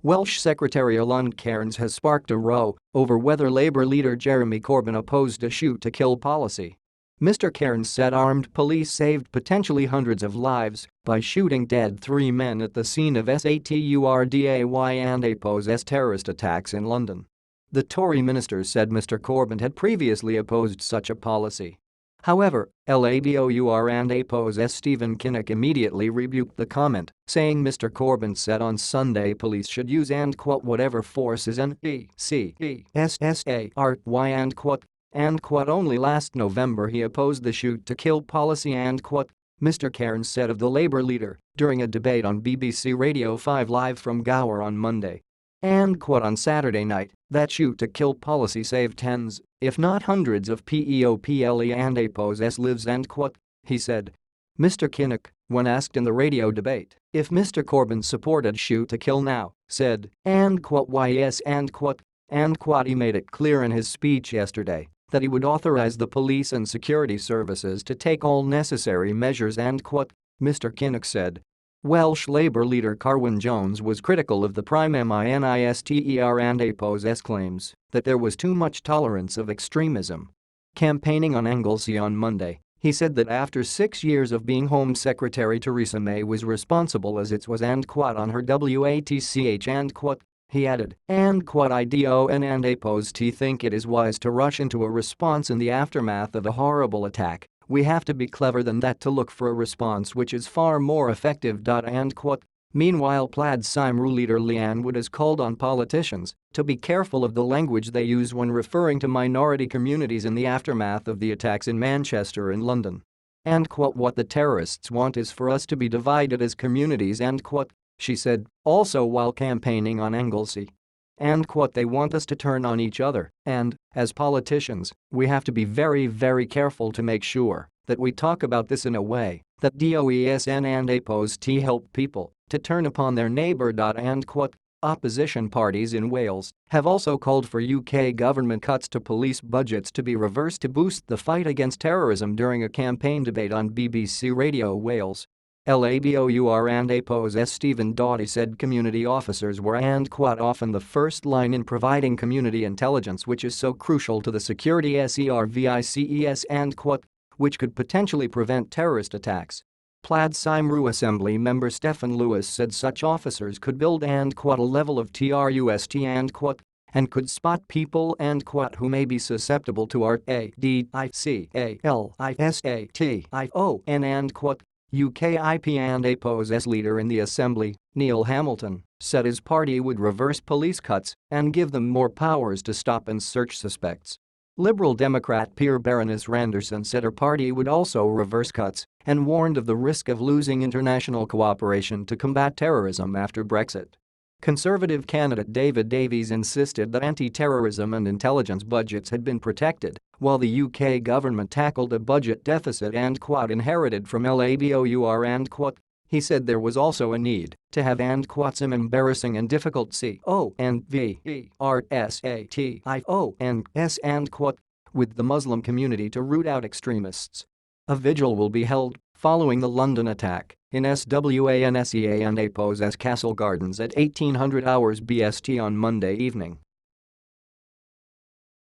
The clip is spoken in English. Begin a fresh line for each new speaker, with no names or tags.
Welsh Secretary Lund Cairns has sparked a row over whether Labour leader Jeremy Corbyn opposed a shoot-to-kill policy. Mr. Cairns said armed police saved potentially hundreds of lives by shooting dead 3 men at the scene of Saturday and APO's terrorist attacks in London. The Tory minister said Mr. Corbyn had previously opposed such a policy. However, Labour and APO's Stephen Kinnock immediately rebuked the comment, saying Mr. Corbyn said on Sunday police should use whatever force is necessary only last November he opposed the shoot-to-kill policy Mr. Cairns said of the Labour leader during a debate on BBC Radio 5 Live from Gower on Monday. On Saturday night, that shoot-to-kill policy saved tens, if not hundreds of people and APO's lives he said. Mr. Kinnock, when asked in the radio debate if Mr. Corbyn supported shoot-to-kill now, said, why yes he made it clear in his speech yesterday that he would authorize the police and security services to take all necessary measures Mr. Kinnock said. Welsh Labour leader Carwyn Jones was critical of the Prime Minister and APO's claims that there was too much tolerance of extremism. Campaigning on Anglesey on Monday, he said that after 6 years of being Home Secretary Theresa May was responsible as it was on her WATCH he added, IDON and APO's think it is wise to rush into a response in the aftermath of a horrible attack. We have to be clever than that to look for a response which is far more effective. Meanwhile, Plaid Cymru leader Leanne Wood has called on politicians to be careful of the language they use when referring to minority communities in the aftermath of the attacks in Manchester and London. What the terrorists want is for us to be divided as communities she said, also while campaigning on Anglesey. They want us to turn on each other and, as politicians, we have to be very, very careful to make sure that we talk about this in a way that DOESN and APO's help people to turn upon their neighbour. Opposition parties in Wales have also called for UK government cuts to police budgets to be reversed to boost the fight against terrorism during a campaign debate on BBC Radio Wales. Labour and APO's Stephen Doughty said community officers were often the first line in providing community intelligence which is so crucial to the security services which could potentially prevent terrorist attacks. Plaid Cymru Assembly member Stephen Lewis said such officers could build a level of trust and could spot people who may be susceptible to radicalisation UKIP and APO's leader in the Assembly, Neil Hamilton, said his party would reverse police cuts and give them more powers to stop and search suspects. Liberal Democrat Peer Baroness Randerson said her party would also reverse cuts and warned of the risk of losing international cooperation to combat terrorism after Brexit. Conservative candidate David Davies insisted that anti-terrorism and intelligence budgets had been protected, while the UK government tackled a budget deficit inherited from Labour he said there was also a need to have some embarrassing and difficult conversations with the Muslim community to root out extremists. A vigil will be held following the London attack in SWANSEA and APO's Castle Gardens at 1800 hours BST on Monday evening.